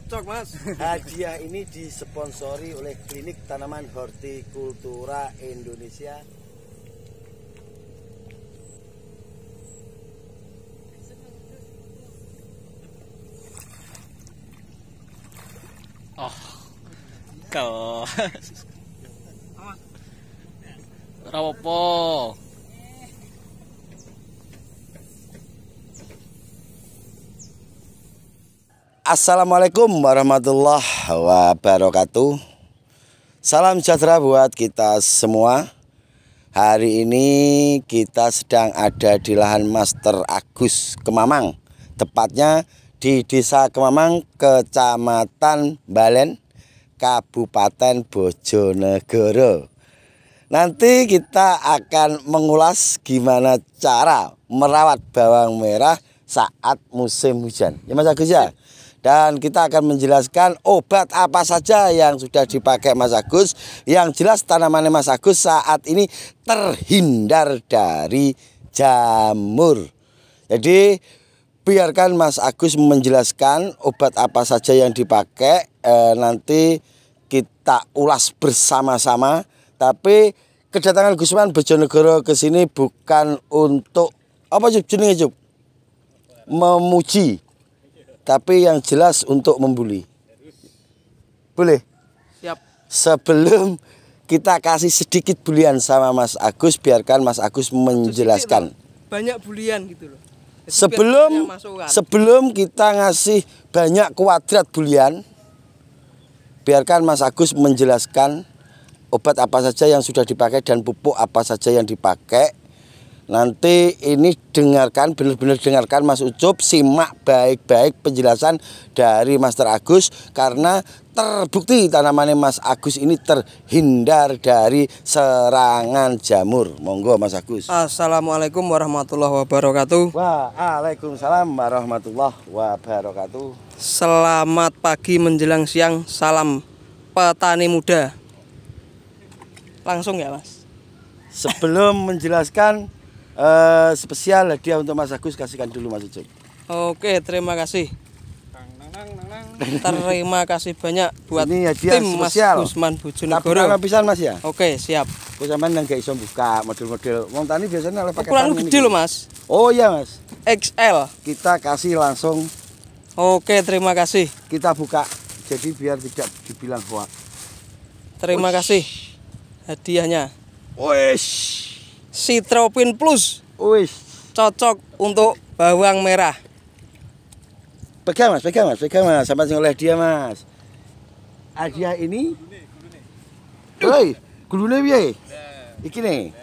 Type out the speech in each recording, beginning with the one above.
Cocok mas. Hadiah ini disponsori oleh Klinik Tanaman Hortikultura Indonesia. Oh, kau. Rawopo. Assalamualaikum warahmatullahi wabarakatuh. Salam sejahtera buat kita semua. Hari ini kita sedang ada di lahan Master Agus Kemamang, tepatnya di Desa Kemamang, Kecamatan Balen, Kabupaten Bojonegoro. Nanti kita akan mengulas gimana cara merawat bawang merah saat musim hujan. Ya Mas Agus ya? Dan kita akan menjelaskan obat apa saja yang sudah dipakai Mas Agus. Yang jelas tanamannya Mas Agus saat ini terhindar dari jamur. Jadi biarkan Mas Agus menjelaskan obat apa saja yang dipakai. Nanti kita ulas bersama-sama. Tapi kedatangan Gusman Bojonegoro ke sini bukan untuk apa jenenge Jup? Memuji. Tapi yang jelas untuk membuli. Boleh? Siap. Sebelum kita kasih sedikit bulian sama Mas Agus, biarkan Mas Agus menjelaskan. Banyak bulian gitu loh. Jadi sebelum kita ngasih banyak kuadrat bulian, biarkan Mas Agus menjelaskan obat apa saja yang sudah dipakai dan pupuk apa saja yang dipakai. Nanti ini dengarkan, benar-benar dengarkan Mas Ucup, simak baik-baik penjelasan dari Master Agus. Karena terbukti tanamannya Mas Agus ini terhindar dari serangan jamur. Monggo Mas Agus. Assalamualaikum warahmatullahi wabarakatuh. Waalaikumsalam warahmatullahi wabarakatuh. Selamat pagi menjelang siang, salam petani muda. Langsung ya Mas. Sebelum menjelaskan, spesial hadiah untuk Mas Agus, kasihkan dulu Mas Ucup. Oke, terima kasih. Terima kasih banyak buat ini hadiah tim spesial. Mas Gusman Bojonegoro. Tapi pisan Mas ya. Oke, siap. Kok sampean yang gak iso buka model-model. Wong tani biasanya oleh pakai Ukuran gede loh Mas. Oh iya Mas. XL. Kita kasih langsung. Oke, terima kasih. Kita buka. Jadi biar tidak dibilang hoax. Terima kasih hadiahnya. Wis. Citropin Plus. Wis. Cocok untuk bawang merah. Pegang Mas, pegang Mas, pegang Mas. Sampai oleh dia Mas. Hadiah ini. Woi, gulune piye? Iki nih.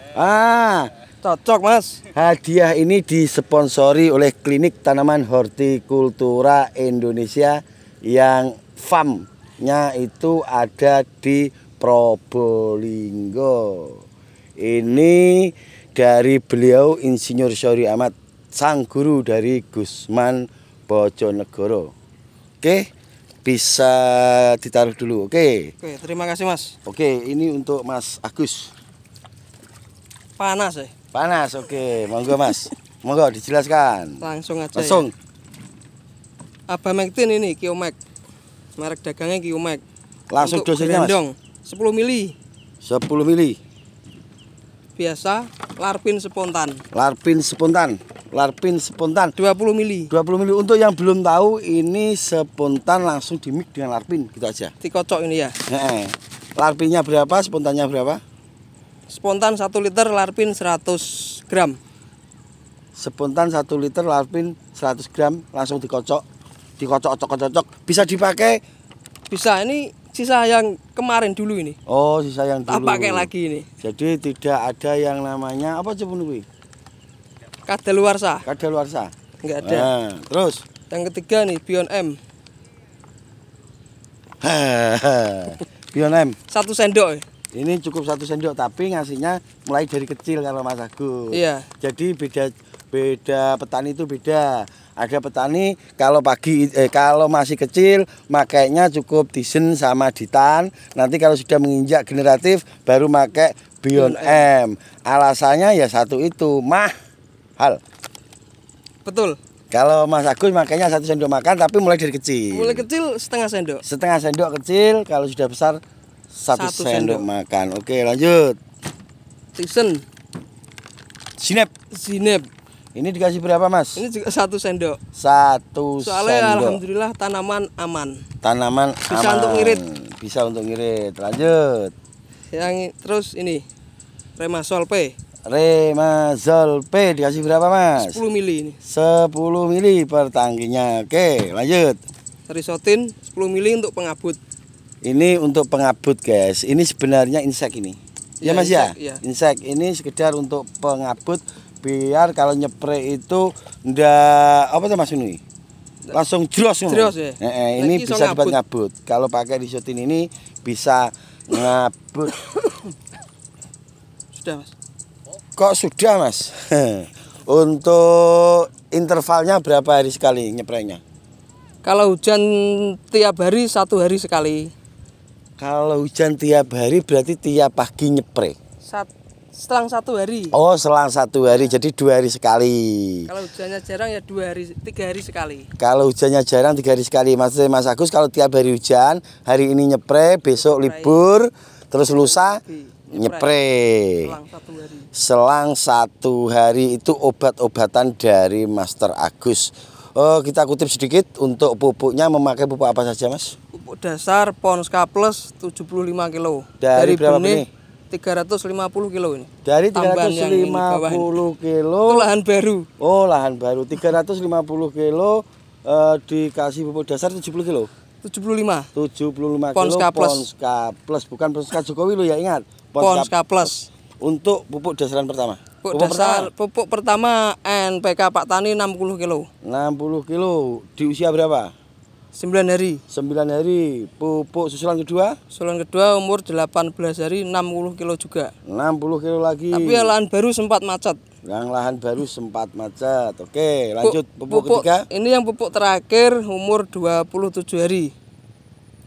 Cocok Mas. Hadiah ini disponsori oleh Klinik Tanaman Hortikultura Indonesia yang farmnya itu ada di Probolinggo. Ini dari beliau Insinyur Syauri Ahmad, sang guru dari Gusman Bojonegoro. Oke, bisa ditaruh dulu. Oke. Oke, terima kasih Mas. Oke, ini untuk Mas Agus. Panas ya? Panas, oke. Monggo Mas. Monggo dijelaskan. Langsung aja. Langsung. Ya. Abamectin ini Kiomek. Merek dagangnya Kiomek. Langsung dosisnya Mas. 10 mili. 10 mili. Biasa, larpin spontan. Larpin spontan. Larpin spontan 20 mili. 20 mili. Untuk yang belum tahu, ini spontan langsung dimix dengan larpin, gitu aja. Dikocok ini ya. Larpinnya berapa? Spontannya berapa? Spontan 1 liter, larpin 100 gram. Spontan 1 liter, larpin 100 gram, langsung dikocok. Dikocok-cocok. Bisa dipakai? Bisa, ini sisa yang kemarin dulu ini. Oh, sisa yang dulu. Tak pakai lagi ini. Jadi tidak ada yang namanya apa coba nunggu? Kadaluarsa. Kadaluarsa. Enggak ada. Nah, terus yang ketiga nih Bion M. Bion M. 1 sendok. Ini cukup 1 sendok, tapi ngasihnya mulai dari kecil kalau Mas Agus. Iya. Jadi beda petani itu beda. Ada petani kalau kalau masih kecil makainya cukup Disen sama Ditan. Nanti kalau sudah menginjak generatif baru pakai Bion M. Alasannya ya satu itu, mahal. Betul. Kalau Mas Agus makanya 1 sendok makan tapi mulai dari kecil. Mulai kecil setengah sendok. Setengah sendok kecil, kalau sudah besar 1 sendok makan. Oke, lanjut. Tisen. Sinep. Ini dikasih berapa, Mas? Ini juga 1 sendok. 1 Soalnya sendok. alhamdulillah tanaman aman. Tanaman Bisa aman. untuk ngirit. Bisa untuk ngirit. Lanjut. Yang terus ini Remasol P. Remazol P dikasih berapa, Mas? 10 mili ini. 10 mili per tangkinya. Oke, lanjut. Trisotin 10 mili untuk pengabut. Ini untuk pengabut, guys. Ini sebenarnya insek ini. Ya, Mas ya? Iya. Insek ini sekedar untuk pengabut biar kalau nyepray itu ndak apa tuh Mas ini? Langsung jros. Jros ya. Ini bisa dibuat ngabut. Kalau pakai Trisotin ini bisa ngabut. Sudah, Mas. Kok sudah, Mas? Untuk intervalnya berapa hari sekali nyepraynya? Kalau hujan tiap hari 1 hari sekali. Kalau hujan tiap hari berarti tiap pagi nyepray. Selang 1 hari. Oh, selang 1 hari, jadi 2 hari sekali. Kalau hujannya jarang ya 3 hari sekali. Kalau hujannya jarang 3 hari sekali. Maksudnya Mas Agus kalau tiap hari hujan, hari ini nyepray, besok libur, terus lusa nyepray. Selang 1 hari itu obat-obatan dari Master Agus. Oh, kita kutip sedikit untuk pupuknya memakai pupuk apa saja, Mas? Pupuk dasar Ponska Plus 75 kilo. Dari berapa benih? 350 kilo ini. Dari Tambahan 350 kilo. Itu lahan baru. Oh, lahan baru. 350 kilo dikasih pupuk dasar 70 kilo. 75. 75 Ponska kilo Ponska Plus, bukan Ponska Jokowi lo ya, ingat. Ponska Plus. Untuk pupuk dasaran pertama. Pupuk pertama NPK Pak Tani 60 kilo. 60 kilo di usia berapa? 9 hari. 9 hari. Pupuk susulan kedua? Susulan kedua umur 18 hari 60 kilo juga. 60 kilo lagi. Tapi lahan baru sempat macet. Yang lahan baru sempat macet. Oke, lanjut pupuk ketiga. Ini yang pupuk terakhir umur 27 hari.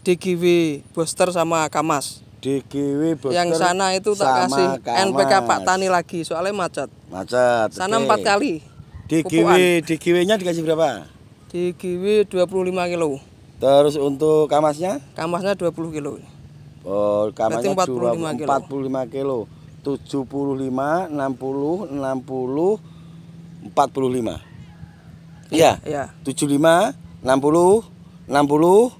DGW Booster sama Kamas. DGW Booster. Yang sana itu tak kasih NPK Pak Tani lagi soalnya macet. Macet. Sana 4 kali. DGW-nya dikasih berapa? DGW 25 kilo. Terus untuk kamasnya? Kamasnya 20 kilo. Oh, kamasnya 45 kilo. 45 kilo. 75, 60, 60, 45. Iya. Iya. 75, 60, 60,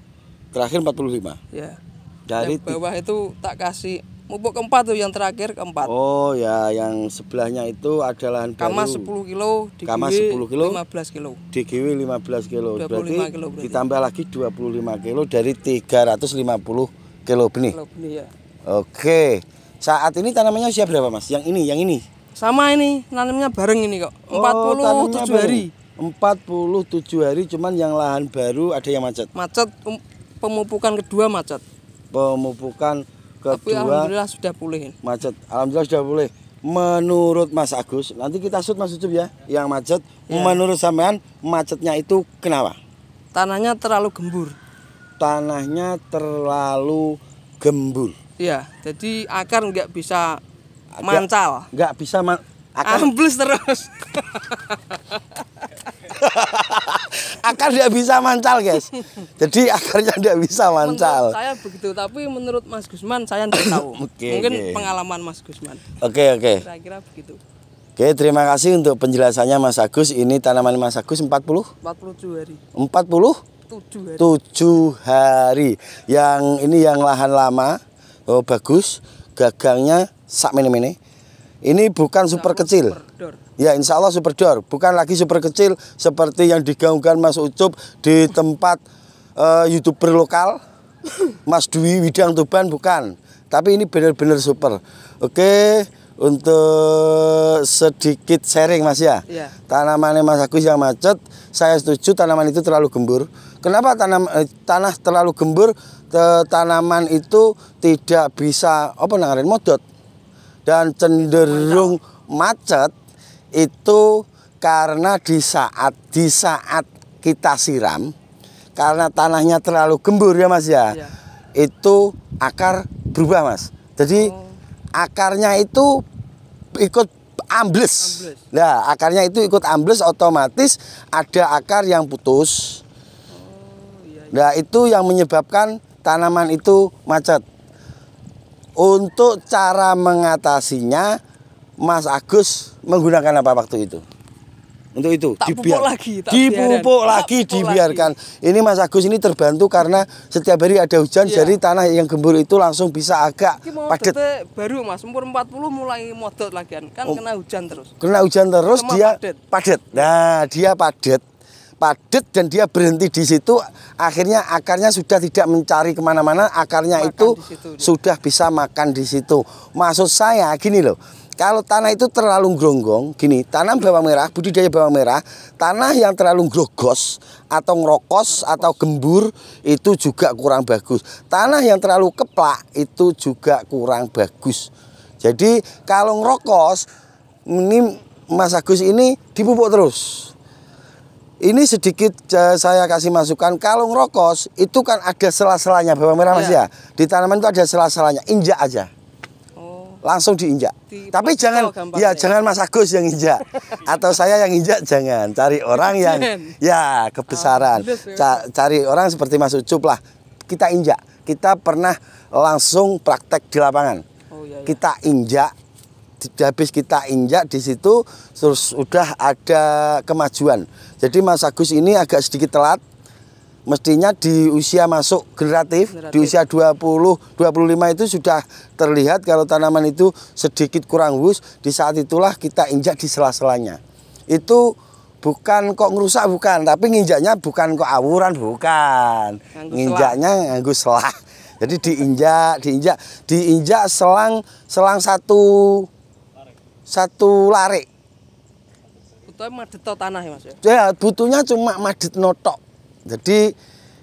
terakhir 45. Iya. Dari yang bawah itu tak kasih pupuk keempat tuh, yang terakhir keempat. Oh ya, yang sebelahnya itu adalah Kamas 10 kilo, Kamas 10 kilo, 15 kilo. DGW 15 kilo. 25 berarti, kilo berarti ditambah lagi 25 kilo dari 350 kilo benih. Ya. Oke. Saat ini tanamannya usia berapa, Mas? Yang ini. Sama ini, nanamnya bareng ini kok. 47 hari. 47 hari, cuman yang lahan baru ada yang macet. Macet, pemupukan kedua macet. Pemupukan kedua. Tapi alhamdulillah sudah pulih. Macet. Alhamdulillah sudah pulih. Menurut Mas Agus, nanti kita shoot Mas Ucup ya, yang macet. Ya. Menurut sampean macetnya itu kenapa? Tanahnya terlalu gembur. Tanahnya terlalu gembur. Iya, jadi akar nggak bisa mancal. Nggak bisa akar ambles terus. Akar nggak bisa mancal, guys. Jadi akarnya nggak bisa mancal. Menurut saya begitu, tapi menurut Mas Gusman saya nggak tahu. Mungkin pengalaman Mas Gusman. Oke. Kira-kira begitu. Oke, terima kasih untuk penjelasannya Mas Agus. Ini tanaman Mas Agus 47 hari. 47 hari. Yang ini yang lahan lama. Oh, bagus. Gagangnya sak mene-mene. Ini bukan super kecil. Ya, insya Allah super door. Bukan lagi super kecil seperti yang digaungkan Mas Ucup di tempat YouTuber lokal. Mas Dwi Widang Tuban, bukan. Tapi ini benar-benar super. Oke, untuk sedikit sharing Mas ya. Iya. Tanamannya Mas Agus yang macet, saya setuju tanaman itu terlalu gembur. Kenapa tanah terlalu gembur? Tanaman itu tidak bisa modot dan cenderung macet itu karena di saat kita siram, karena tanahnya terlalu gembur ya Mas ya. Iya. Itu akar berubah Mas. Jadi akarnya itu ikut ambles. Nah, akarnya itu ikut ambles, otomatis ada akar yang putus. Nah, itu yang menyebabkan tanaman itu macet. Untuk cara mengatasinya, Mas Agus menggunakan apa waktu itu? Untuk itu dipupuk lagi, dibiarkan. Ini Mas Agus ini terbantu karena setiap hari ada hujan, jadi tanah yang gembur itu langsung bisa agak padat. Baru Mas, umur 40 mulai modot lagi kan kena hujan terus. Kena hujan terus dia padat. Nah, dia padat dan dia berhenti di situ. Akhirnya akarnya sudah tidak mencari kemana-mana, akarnya makan itu sudah bisa makan di situ. Maksud saya gini loh. Kalau tanah itu terlalu gronggong, gini, tanam bawang merah, budidaya bawang merah, tanah yang terlalu grogos atau ngerokos atau gembur itu juga kurang bagus. Tanah yang terlalu keplak itu juga kurang bagus. Jadi kalau ngerokos, ini Mas Agus ini dipupuk terus. Ini sedikit saya kasih masukan, kalau ngerokos itu kan ada sela-selanya bawang merah Mas ya. Di tanaman itu ada sela-selanya, injak aja. Langsung diinjak. Tapi jangan jangan Mas Agus yang injak atau saya yang injak, jangan. Cari orang yang ya kebesaran. Cari orang seperti Mas Ucup lah. Kita injak. Kita pernah langsung praktek di lapangan. Kita injak. Habis kita injak di situ terus sudah ada kemajuan. Jadi Mas Agus ini agak sedikit telat. Mestinya di usia masuk generatif, di usia 20-25 itu sudah terlihat kalau tanaman itu sedikit kurang wus. Di saat itulah kita injak di sela-selanya. Itu bukan kok ngerusak, bukan, tapi nginjaknya bukan kok awuran, bukan. Nginjaknya nganggo selah. Jadi diinjak selang satu lare. Butuhnya madet tanah ya Mas ya? Ya, butuhnya cuma madet notok. Jadi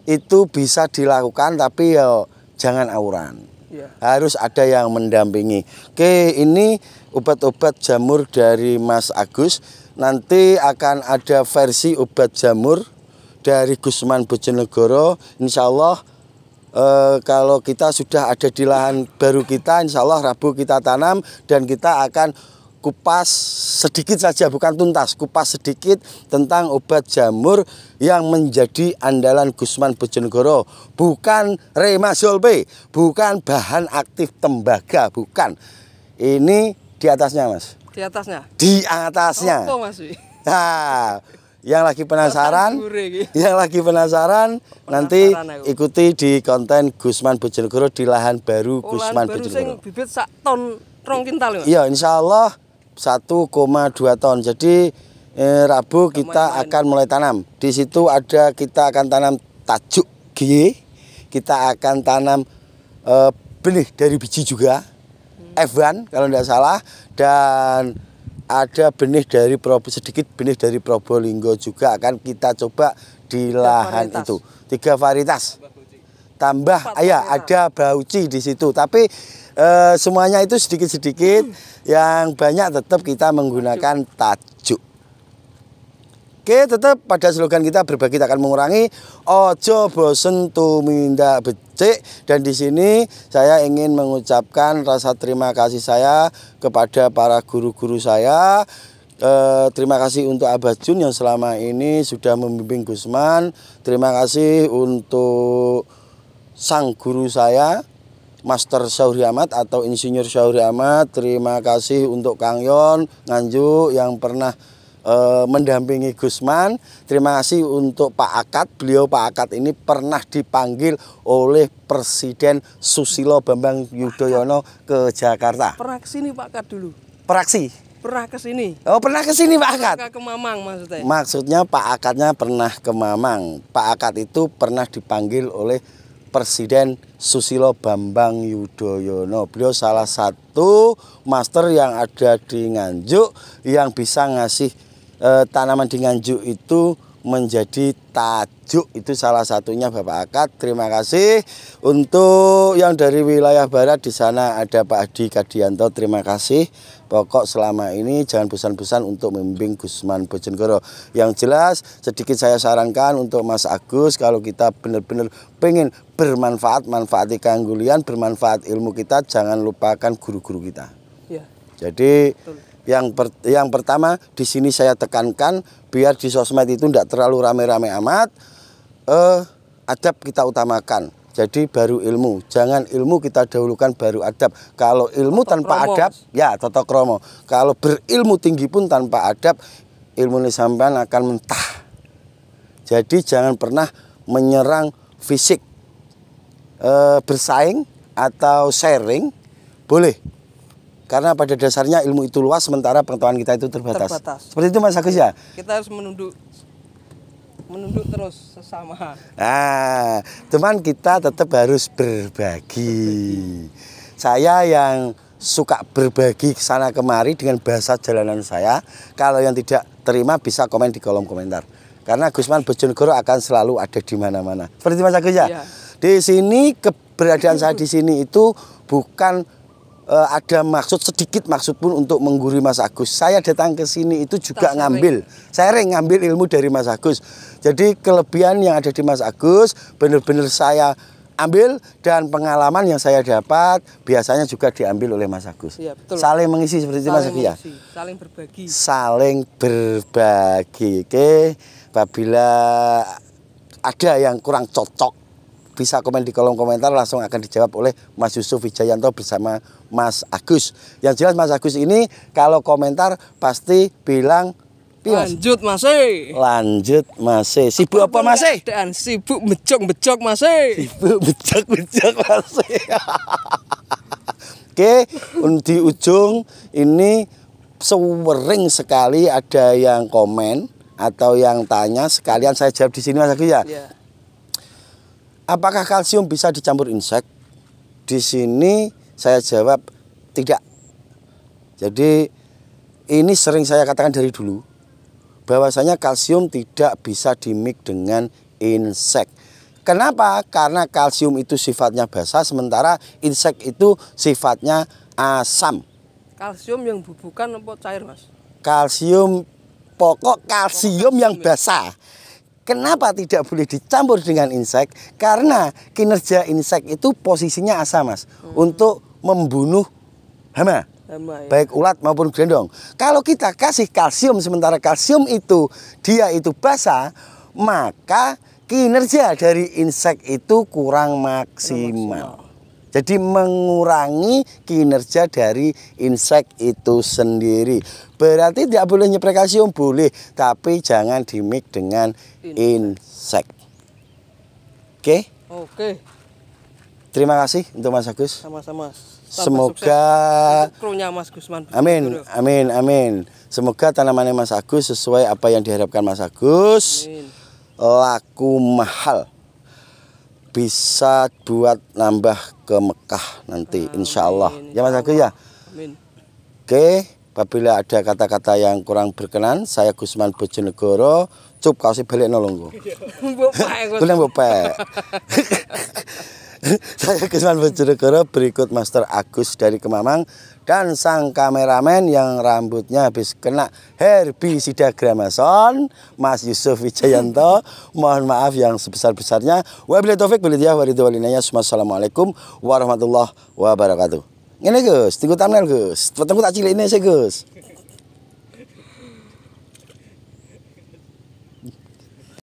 itu bisa dilakukan tapi ya jangan awuran. Harus ada yang mendampingi. Oke, ini obat-obat jamur dari Mas Agus. Nanti akan ada versi obat jamur dari Gusman Bojonegoro. Insya Allah kalau kita sudah ada di lahan baru kita, insya Allah Rabu kita tanam dan kita akan kupas sedikit saja, bukan tuntas, kupas sedikit tentang obat jamur yang menjadi andalan Gusman Bojonegoro. Bukan Remazol P, bukan bahan aktif tembaga, bukan. Ini di atasnya Mas. Di atasnya? Di atasnya. Apa Mas? Nah, yang lagi penasaran, nanti ikuti di konten Gusman Bojonegoro di lahan baru Gusman Bojonegoro. Bibit sak ton 2 kintal ya? Iya, insya Allah 1,2 ton. Jadi Rabu kita akan mulai tanam. Di situ kita akan tanam tajuk G. Kita akan tanam benih dari biji juga. F1 kalau tidak salah. Dan ada sedikit benih dari Probolinggo juga akan kita coba di lahan itu. 3 varietas. Tambah ada bauci di situ. Tapi semuanya itu sedikit-sedikit. Yang banyak tetap kita menggunakan tajuk. Oke, tetap pada slogan kita berbagi akan mengurangi. Ojo bosen tumindak becik. Dan di sini saya ingin mengucapkan rasa terima kasih saya kepada para guru-guru saya. Terima kasih untuk Abah Jun yang selama ini sudah membimbing Gusman. Terima kasih untuk sang guru saya, Master Syauri Ahmad atau Insinyur Syauri Ahmad. Terima kasih untuk Kang Yon Nganjuk yang pernah mendampingi Gusman. Terima kasih untuk Pak Akad. Beliau Pak Akad ini pernah dipanggil oleh Presiden Susilo Bambang Yudhoyono ke Jakarta. Pernah kesini Pak Akad dulu? Praksi? Pernah kesini. Oh, pernah kesini Pak Akad? Ke Mamang maksudnya? Maksudnya Pak Akadnya pernah ke Mamang. Pak Akad itu pernah dipanggil oleh Presiden Susilo Bambang Yudhoyono. Beliau salah satu master yang ada di Nganjuk yang bisa ngasih tanaman di Nganjuk itu menjadi tajuk. Itu salah satunya Bapak Akad. Terima kasih. Untuk yang dari wilayah barat di sana ada Pak Adi Kadianto. Terima kasih. Pokok selama ini jangan bosan-bosan untuk membimbing Gusman Bojonegoro. Yang jelas sedikit saya sarankan untuk Mas Agus, kalau kita benar-benar pengen bermanfaat, manfaati keanggulian, bermanfaat ilmu kita, jangan lupakan guru-guru kita. Ya. Jadi Yang pertama di sini saya tekankan biar di sosmed itu tidak terlalu rame-rame amat. Adab kita utamakan. Jadi baru ilmu, jangan ilmu kita dahulukan baru adab. Kalau ilmu tanpa adab, ya toto kromo. Kalau berilmu tinggi pun tanpa adab, ilmu ini sampean akan mentah. Jadi jangan pernah menyerang fisik. Bersaing atau sharing boleh. Karena pada dasarnya ilmu itu luas, sementara pengetahuan kita itu terbatas. Seperti itu Mas Agus ya? Kita harus menunduk terus sesama. Nah, teman kita tetap harus berbagi. Saya yang suka berbagi ke sana kemari dengan bahasa jalanan saya. Kalau yang tidak terima bisa komen di kolom komentar. Karena Gusman Bojonegoro akan selalu ada di mana-mana. Seperti Mas Agus ya? Iya. Di sini keberadaan saya di sini itu bukan ada maksud sedikit maksud pun untuk menggurui Mas Agus. Saya datang ke sini itu juga ngambil ilmu dari Mas Agus. Jadi kelebihan yang ada di Mas Agus benar-benar saya ambil, dan pengalaman yang saya dapat biasanya juga diambil oleh Mas Agus. Ya, betul. Saling mengisi seperti itu Mas Agus ya. Saling berbagi. Saling berbagi. Oke, apabila ada yang kurang cocok bisa komen di kolom komentar, langsung akan dijawab oleh Mas Yusuf Wijayanto bersama Mas Agus. Yang jelas Mas Agus ini kalau komentar pasti bilang lanjut masih. Lanjut masih. Sibuk apa masih? Dan sibuk becok masih. Sibuk becok masih. Oke, di ujung ini sering sekali ada yang komen atau yang tanya, sekalian saya jawab di sini Mas Agus ya. Yeah. Apakah kalsium bisa dicampur insek? Di sini saya jawab tidak. Jadi ini sering saya katakan dari dulu, bahwasanya kalsium tidak bisa dimix dengan insek. Kenapa? Karena kalsium itu sifatnya basa, sementara insek itu sifatnya asam. Kalsium yang bubukan apa cair, Mas? Kalsium, pokok kalsium yang basa. Kenapa tidak boleh dicampur dengan insek? Karena kinerja insek itu posisinya asam, Mas, untuk membunuh hama. Ya. Baik ulat maupun gelondong. Kalau kita kasih kalsium, sementara kalsium itu dia itu basa, maka kinerja dari insek itu kurang maksimal. Jadi mengurangi kinerja dari insek itu sendiri. Berarti tidak boleh nyepray kalsium, boleh, tapi jangan dimix dengan insek. Oke? Oke. Terima kasih untuk Mas Agus. Sama-sama. Semoga krunya Mas Gusman. Amin, amin, amin. Semoga tanamannya Mas Agus sesuai apa yang diharapkan Mas Agus. Amin. Laku mahal. Bisa buat nambah ke Mekah nanti, insya Allah. Ya Mas Agus ya. Amin. Oke, apabila ada kata-kata yang kurang berkenan, saya Gusman Bojonegoro. Cup kau sih balik nolongku. Kuliah bopek. Saya Gusman Bojonegoro, berikut Master Agus dari Kemamang dan sang kameramen yang rambutnya habis kena herbisida Gramason, Mas Yusuf Wijayanto. Mohon maaf yang sebesar-besarnya. Wabillahi taufik wal hidayah. Wassalamualaikum warahmatullahi wabarakatuh. Ini Gus, tunggu thumbnail Gus. Tunggu tak cilik ini sih Gus.